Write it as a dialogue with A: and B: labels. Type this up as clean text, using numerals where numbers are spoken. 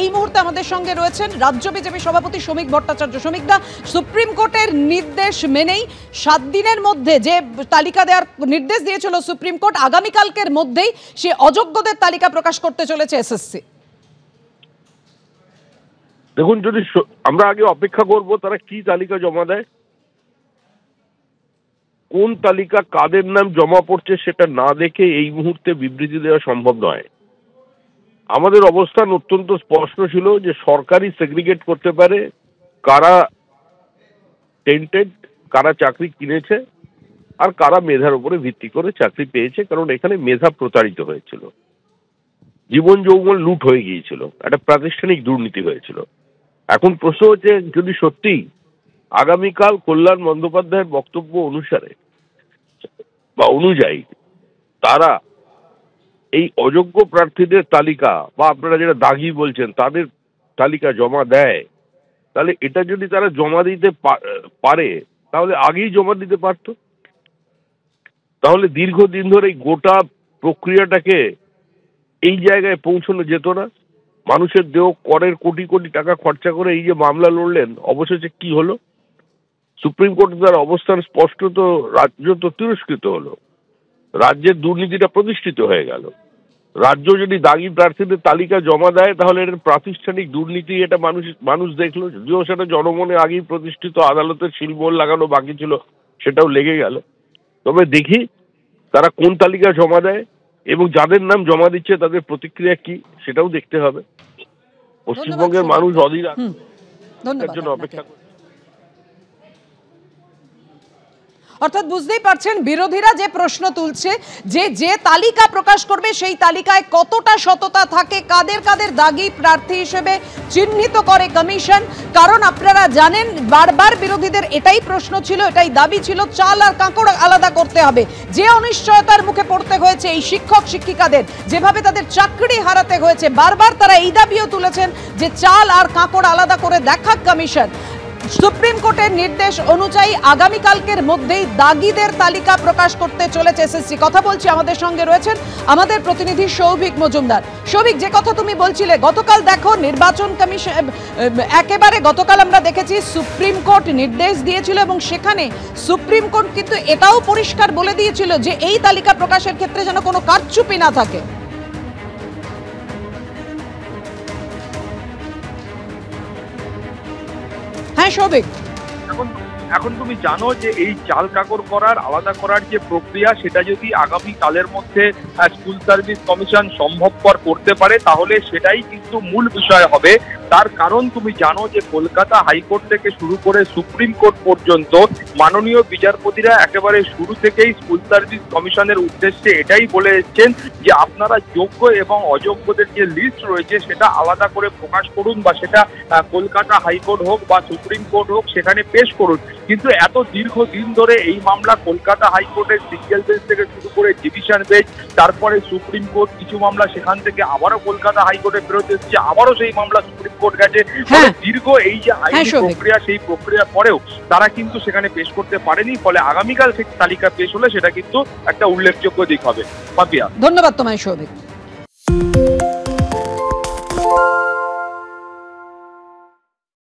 A: এই মুহূর্তে আমাদের সঙ্গে রয়েছেন রাজ্য বিজেপি সভাপতি শ্রমিক ভট্টাচার্য। শ্রমিক দা, সুপ্রিম কোর্টের নির্দেশ মেনেই 7 দিনের মধ্যে যে তালিকা দেওয়ার নির্দেশ দিয়েছিল সুপ্রিম কোর্ট, আগামীকালকের মধ্যেই সে অযোগ্যদের তালিকা প্রকাশ করতে চলেছে এসএসসি।
B: দেখুন, যদি আমরা আগে অপেক্ষা করব তারা কি তালিকা জমা দেয়, কোন তালিকা কাদের নাম জমা পড়ছে সেটা না দেখে এই মুহূর্তে বিবৃতি দেওয়া সম্ভব নয়। আমাদের অবস্থান অত্যন্ত স্পষ্ট ছিল যে সরকারই সেগ্রিগেট করতে পারে কারা টেন্টেড, কারা চাকরি কিনেছে আর কারা মেধার উপরে ভিত্তি করে চাকরি পেয়েছে, কারণ এখানে মেধা প্রতারিত হয়েছিল, জীবন যৌবন লুট হয়ে গিয়েছিল, একটা প্রাতিষ্ঠানিক দুর্নীতি হয়েছিল। এখন প্রশ্ন হচ্ছে, যদি সত্যি আগামীকাল কল্যাণ বন্দ্যোপাধ্যায়ের বক্তব্য অনুসারে বা অনুযায়ী তারা এই অযোগ্য প্রার্থীদের তালিকা বা আপনারা যেটা দাগি বলছেন তাদের তালিকা জমা দেয়, তাহলে এটা যদি তারা জমা দিতে পারে তাহলে আগেই জমা দিতে পারত। তাহলে দীর্ঘদিন ধরে এই গোটা প্রক্রিয়াটাকে এই জায়গায় পৌঁছানো যেত না। মানুষের দেহ করের কোটি কোটি টাকা খরচা করে এই যে মামলা লড়লেন, অবশেষে কি হলো? সুপ্রিম কোর্টে তার অবস্থান স্পষ্ট, তো রাজ্য তো তিরস্কৃত হলো, রাজ্যের দুর্নীতিটা প্রতিষ্ঠিত হয়ে গেল। রাজ্য যদি দাগি প্রার্থীদের তালিকা জমা দেয় তাহলে এর প্রাতিষ্ঠানিক দুর্নীতি, এটা মানুষ দেখলো, যদিও সেটা জনমনে আগেই প্রতিষ্ঠিত, আদালতের শিলমোহর লাগানো বাকি ছিল, সেটাও লেগে গেল। তবে দেখি তারা কোন তালিকা জমা দেয় এবং যাদের নাম জমা দিচ্ছে তাদের প্রতিক্রিয়া কি সেটাও দেখতে হবে। পশ্চিমবঙ্গের মানুষ অধীর আগ্রহের জন্য অপেক্ষা করে।
A: অর্থাৎ বুঝতেই পারছেন বিরোধীরা যে প্রশ্ন তুলছে যে তালিকা প্রকাশ করবে সেই তালিকায় কতটা সততা থাকে, কাদের কাদের দাগি প্রার্থী হিসেবে চিহ্নিত করে কমিশন। কারণ আপনারা জানেন বারবার বিরোধীদের এটাই প্রশ্ন ছিল, এটাই দাবি ছিল, চাল আর কাঁকড় আলাদা করতে হবে। যে অনিশ্চয়তার মুখে পড়তে হয়েছে এই শিক্ষক শিক্ষিকাদের, যেভাবে তাদের চাকরি হারাতে হয়েছে, বারবার তারা এই দাবিও তুলেছেন যে চাল আর কাঁকড় আলাদা করে দেখাক কমিশন। সুপ্রিম কোর্টের নির্দেশ অনুযায়ী আগামীকালকের মধ্যেই দাগিদের তালিকা প্রকাশ করতে চলেছে এসএসসি। কথা বলছি, আমাদের সঙ্গে রয়েছেন আমাদের প্রতিনিধি সৌভিক মজুমদার। সৌভিক, যে কথা তুমি বলছিলে, গতকাল দেখো নির্বাচন কমিশন একেবারে গতকাল আমরা দেখেছি সুপ্রিম কোর্ট নির্দেশ দিয়েছিল এবং সেখানে সুপ্রিম কোর্ট কিন্তু এটাও পরিষ্কার বলে দিয়েছিল যে এই তালিকা প্রকাশের ক্ষেত্রে যেন কোনো কারচুপি না থাকে। হ্যাঁ সৌভিক,
C: এখন তুমি জানো যে এই চাল কাকড় করার আলাদা করার যে প্রক্রিয়া, সেটা যদি আগামী কালের মধ্যে স্কুল সার্ভিস কমিশন সম্ভবপর করতে পারে তাহলে সেটাই কিন্তু মূল বিষয় হবে। তার কারণ তুমি জানো যে কলকাতা হাইকোর্ট থেকে শুরু করে সুপ্রিম কোর্ট পর্যন্ত মাননীয় বিচারপতিরা একেবারে শুরু থেকেই স্কুল সার্ভিস কমিশনের উদ্দেশ্যে এটাই বলে এসেছেন যে আপনারা যোগ্য এবং অযোগ্যদের যে লিস্ট রয়েছে সেটা আলাদা করে প্রকাশ করুন, বা সেটা কলকাতা হাইকোর্ট হোক বা সুপ্রিম কোর্ট হোক সেখানে পেশ করুন। কিন্তু এত দীর্ঘদিন ধরে এই মামলা কলকাতা হাইকোর্টের সিঙ্গেল বেঞ্চ থেকে শুরু করে ডিভিশন বেঞ্চ, তারপরে সুপ্রিম কোর্ট, কিছু মামলা সেখান থেকে আবারও কলকাতা হাইকোর্টে ফেরত এসেছে, আবারও সেই মামলা সুপ্রিম কোর্ট গেছে। দীর্ঘ এই যে আইনি প্রক্রিয়া, সেই প্রক্রিয়া পরেও তারা কিন্তু সেখানে পেশ করতে পারেনি। ফলে আগামীকাল সেই তালিকা পেশ হলে সেটা কিন্তু একটা উল্লেখযোগ্য দিক হবে। পাপিয়া,
A: ধন্যবাদ তোমায় সৌভিক।